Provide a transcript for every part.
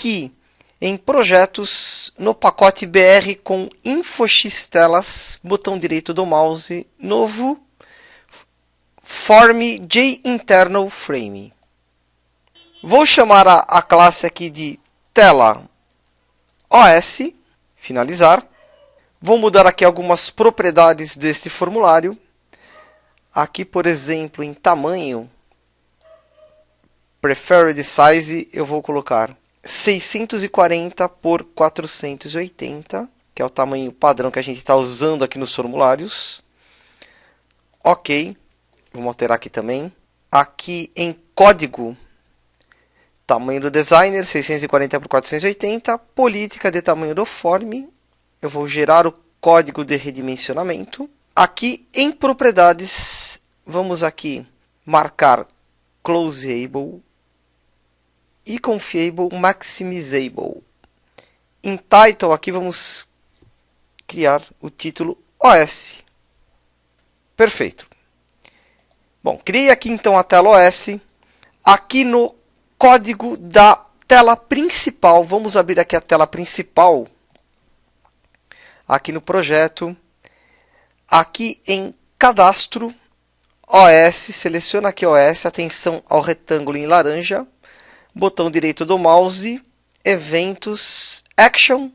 Aqui em projetos, no pacote BR com InfoX telas, botão direito do mouse, novo, Form JInternal Frame. Vou chamar a classe aqui de tela OS, finalizar. Vou mudar aqui algumas propriedades deste formulário. Aqui, por exemplo, em tamanho, Preferred Size, eu vou colocar 640 por 480, que é o tamanho padrão que a gente está usando aqui nos formulários. Ok, vamos alterar aqui também. Aqui em código, tamanho do designer, 640 por 480, política de tamanho do form, eu vou gerar o código de redimensionamento. Aqui em propriedades, vamos aqui marcar Closeable e Confiable Maximizable. Em Title, aqui vamos criar o título OS. Perfeito. Bom, criei aqui então a tela OS. Aqui no código da tela principal, vamos abrir aqui a tela principal. Aqui no projeto. Aqui em Cadastro, OS, seleciona aqui OS, atenção ao retângulo em laranja. Botão direito do mouse, Eventos, Action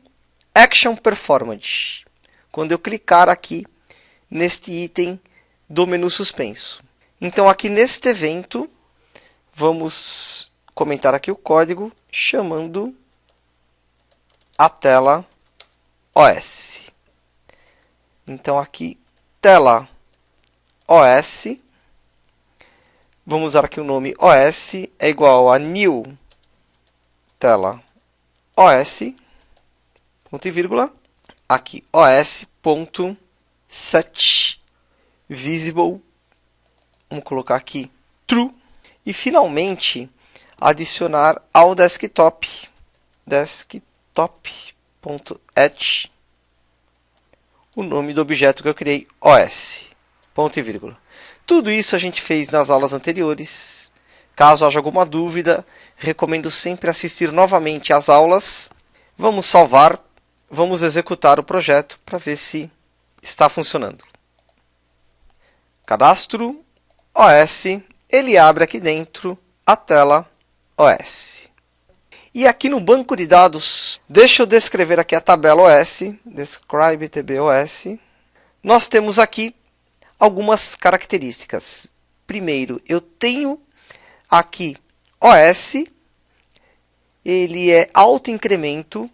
Performance. Quando eu clicar aqui neste item do menu suspenso. Então aqui neste evento, vamos comentar aqui o código chamando a tela OS. Então aqui, tela OS. Vamos usar aqui o nome OS é igual a new tela OS, ponto e vírgula. Aqui os.set visible. Vamos colocar aqui true. E finalmente adicionar ao desktop.add o nome do objeto que eu criei, OS, ponto e vírgula. Tudo isso a gente fez nas aulas anteriores. Caso haja alguma dúvida, recomendo sempre assistir novamente às aulas. Vamos salvar, vamos executar o projeto para ver se está funcionando. Cadastro OS, ele abre aqui dentro a tela OS. E aqui no banco de dados, deixa eu descrever aqui a tabela OS, Describe TBOS. Nós temos aqui algumas características. Primeiro, eu tenho aqui OS, ele é auto-incremento.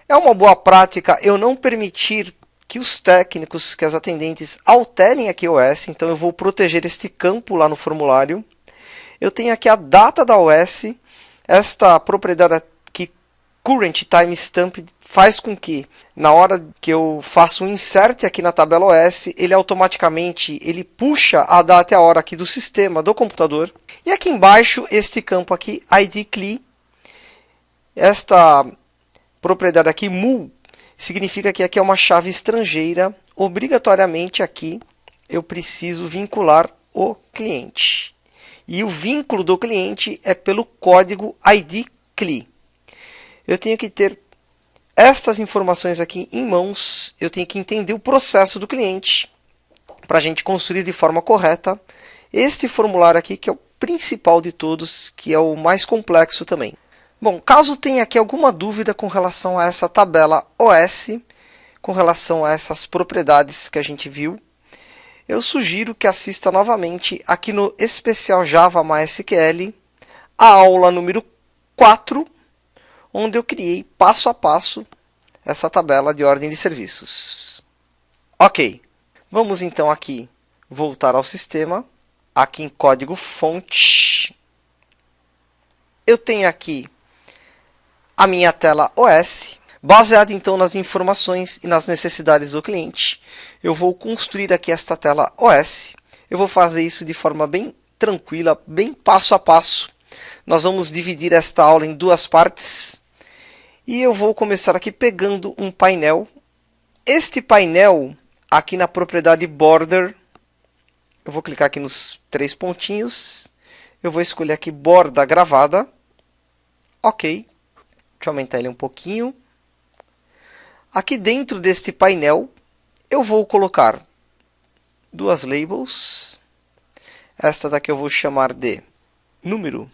É uma boa prática eu não permitir que os técnicos, que as atendentes alterem aqui OS, então eu vou proteger este campo lá no formulário. Eu tenho aqui a data da OS, esta propriedade aqui, Current Timestamp, faz com que, na hora que eu faço um insert aqui na tabela OS, ele automaticamente puxa a data e a hora aqui do sistema, do computador. E aqui embaixo, este campo aqui, ID CLI, esta propriedade aqui, MUL, significa que aqui é uma chave estrangeira. Obrigatoriamente aqui eu preciso vincular o cliente. E o vínculo do cliente é pelo código ID CLI. Eu tenho que ter estas informações aqui em mãos. Eu tenho que entender o processo do cliente para a gente construir de forma correta este formulário aqui, que é o principal de todos, que é o mais complexo também. Bom, caso tenha aqui alguma dúvida com relação a essa tabela OS, com relação a essas propriedades que a gente viu, eu sugiro que assista novamente aqui no Especial Java MySQL, a aula número 4, onde eu criei passo a passo essa tabela de ordem de serviços. Ok, vamos então aqui voltar ao sistema, aqui em código fonte. Eu tenho aqui a minha tela OS, baseada então nas informações e nas necessidades do cliente. Eu vou construir aqui esta tela OS. Eu vou fazer isso de forma bem tranquila, bem passo a passo. Nós vamos dividir esta aula em duas partes. E eu vou começar aqui pegando um painel. Este painel, aqui na propriedade Border, eu vou clicar aqui nos 3 pontinhos. Eu vou escolher aqui borda gravada. Ok. Deixa eu aumentar ele um pouquinho. Aqui dentro deste painel, eu vou colocar duas labels. Esta daqui eu vou chamar de número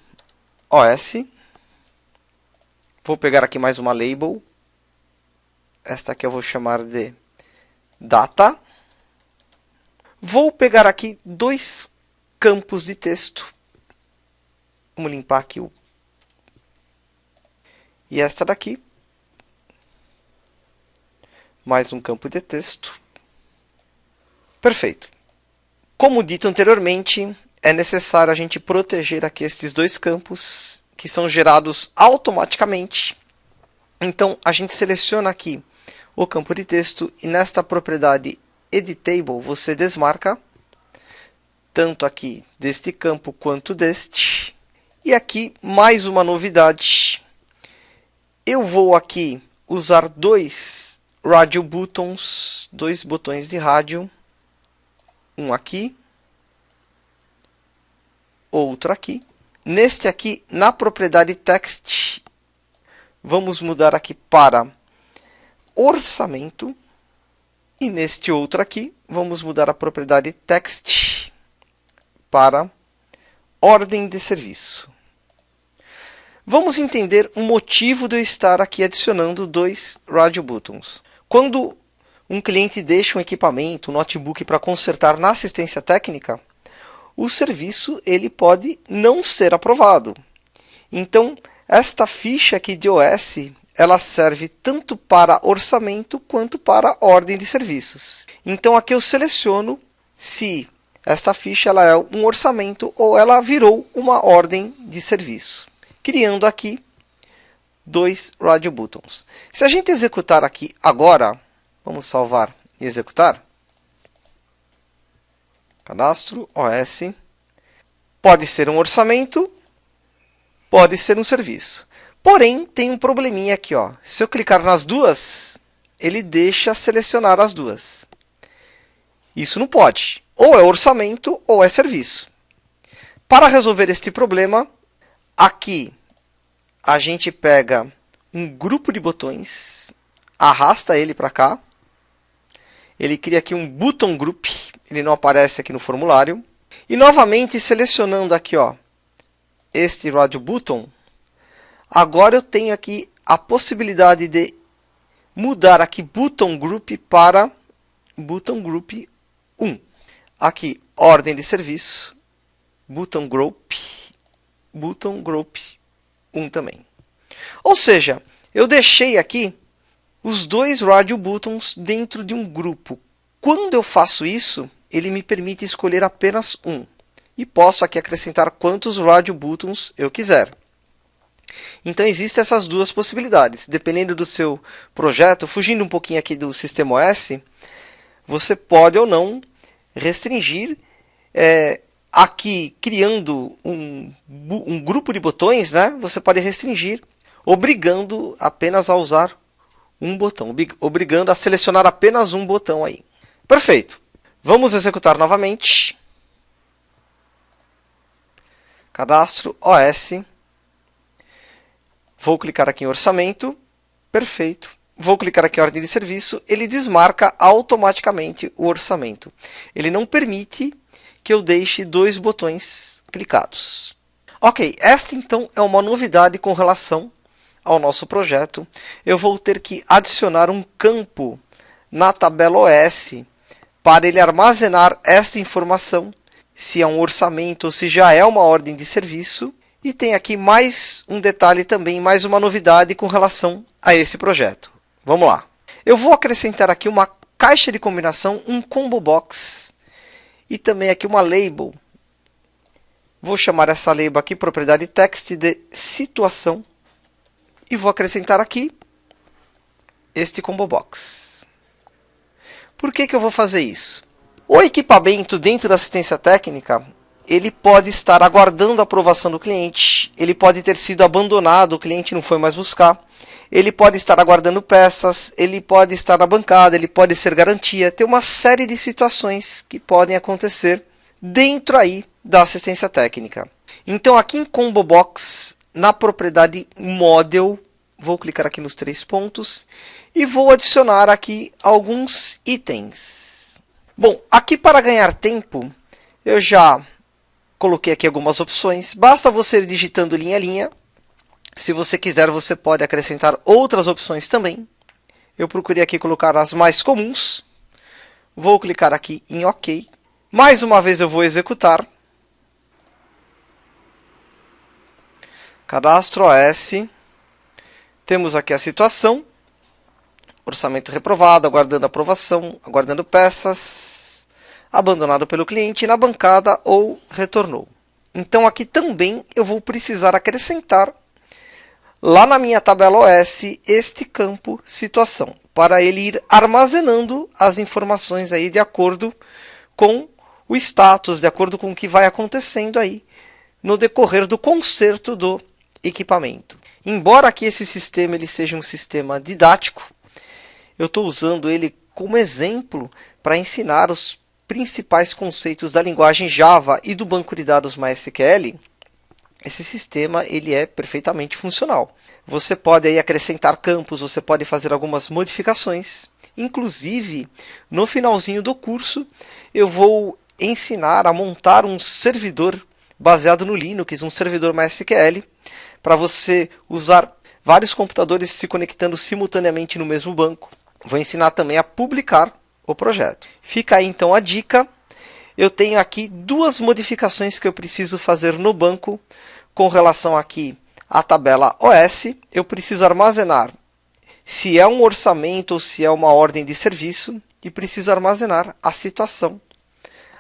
OS. Vou pegar aqui mais uma label. Esta aqui eu vou chamar de data. Vou pegar aqui dois campos de texto. Vamos limpar aqui o... E esta daqui. Mais um campo de texto. Perfeito. Como dito anteriormente, é necessário a gente proteger aqui esses dois campos que são gerados automaticamente. Então, a gente seleciona aqui o campo de texto e nesta propriedade Editable você desmarca tanto aqui deste campo quanto deste. E aqui mais uma novidade. Eu vou aqui usar dois radio buttons, dois botões de rádio. Um aqui, outro aqui. Neste aqui, na propriedade text, vamos mudar aqui para orçamento. E neste outro aqui, vamos mudar a propriedade text para ordem de serviço. Vamos entender o motivo de eu estar aqui adicionando dois radio buttons. Quando um cliente deixa um equipamento, um notebook para consertar na assistência técnica, o serviço ele pode não ser aprovado. Então, esta ficha aqui de OS, ela serve tanto para orçamento quanto para ordem de serviços. Então, aqui eu seleciono se esta ficha ela é um orçamento ou ela virou uma ordem de serviço, criando aqui dois radio buttons. Se a gente executar aqui agora, vamos salvar e executar. Cadastro OS. Pode ser um orçamento, pode ser um serviço. Porém, tem um probleminha aqui, ó. Se eu clicar nas duas, ele deixa selecionar as duas. Isso não pode. Ou é orçamento ou é serviço. Para resolver este problema, aqui a gente pega um grupo de botões, arrasta ele para cá. Ele cria aqui um button group, ele não aparece aqui no formulário. E novamente selecionando aqui, ó, este radio button, agora eu tenho aqui a possibilidade de mudar aqui button group para button group 1. Aqui, ordem de serviço, button group 1 também. Ou seja, eu deixei aqui os dois radio buttons dentro de um grupo. Quando eu faço isso, ele me permite escolher apenas um. E posso aqui acrescentar quantos radio buttons eu quiser. Então, existem essas duas possibilidades. Dependendo do seu projeto, fugindo um pouquinho aqui do sistema OS, você pode ou não restringir, aqui criando um grupo de botões, né? Você pode restringir, obrigando apenas a usar um botão, obrigando a selecionar apenas um botão aí. Perfeito. Vamos executar novamente. Cadastro OS. Vou clicar aqui em orçamento. Perfeito. Vou clicar aqui em ordem de serviço. Ele desmarca automaticamente o orçamento. Ele não permite que eu deixe dois botões clicados. Ok, esta então é uma novidade com relação ao nosso projeto. Eu vou ter que adicionar um campo na tabela OS para ele armazenar essa informação, se é um orçamento ou se já é uma ordem de serviço. E tem aqui mais um detalhe também, mais uma novidade com relação a esse projeto. Vamos lá. Eu vou acrescentar aqui uma caixa de combinação, um combo box e também aqui uma label. Vou chamar essa label aqui, propriedade text de situação. E vou acrescentar aqui este combo box. Por que eu vou fazer isso? O equipamento dentro da assistência técnica, ele pode estar aguardando a aprovação do cliente, ele pode ter sido abandonado, o cliente não foi mais buscar, ele pode estar aguardando peças, ele pode estar na bancada, ele pode ser garantia, tem uma série de situações que podem acontecer dentro aí da assistência técnica. Então aqui em Combo Box, na propriedade Model, vou clicar aqui nos 3 pontos e vou adicionar aqui alguns itens. Bom, aqui para ganhar tempo, eu já coloquei aqui algumas opções. Basta você ir digitando linha a linha. Se você quiser, você pode acrescentar outras opções também. Eu procurei aqui colocar as mais comuns. Vou clicar aqui em OK. Mais uma vez eu vou executar. Cadastro OS. Temos aqui a situação. Orçamento reprovado, aguardando aprovação, aguardando peças, abandonado pelo cliente na bancada ou retornou. Então aqui também eu vou precisar acrescentar lá na minha tabela OS este campo situação, para ele ir armazenando as informações aí de acordo com o status, de acordo com o que vai acontecendo aí no decorrer do conserto do equipamento. Embora aqui esse sistema ele seja um sistema didático, eu estou usando ele como exemplo para ensinar os principais conceitos da linguagem Java e do banco de dados MySQL. Esse sistema ele é perfeitamente funcional. Você pode aí acrescentar campos, você pode fazer algumas modificações. Inclusive, no finalzinho do curso, eu vou ensinar a montar um servidor baseado no Linux, um servidor MySQL, para você usar vários computadores se conectando simultaneamente no mesmo banco. Vou ensinar também a publicar o projeto. Fica aí então a dica. Eu tenho aqui duas modificações que eu preciso fazer no banco com relação aqui à tabela OS. Eu preciso armazenar se é um orçamento ou se é uma ordem de serviço e preciso armazenar a situação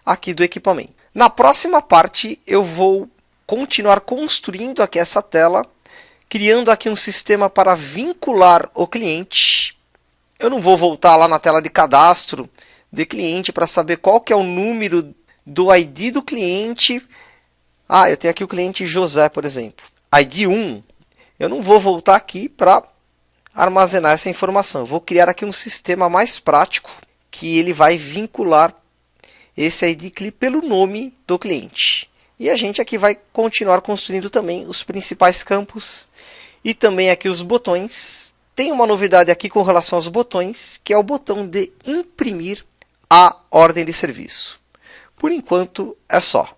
aqui do equipamento. Na próxima parte eu vou continuar construindo aqui essa tela, criando aqui um sistema para vincular o cliente. Eu não vou voltar lá na tela de cadastro de cliente para saber qual que é o número do ID do cliente. Eu tenho aqui o cliente José, por exemplo. ID 1. Eu não vou voltar aqui para armazenar essa informação. Eu vou criar aqui um sistema mais prático que ele vai vincular esse ID pelo nome do cliente. E a gente aqui vai continuar construindo também os principais campos e também aqui os botões. Tem uma novidade aqui com relação aos botões, que é o botão de imprimir a ordem de serviço. Por enquanto é só.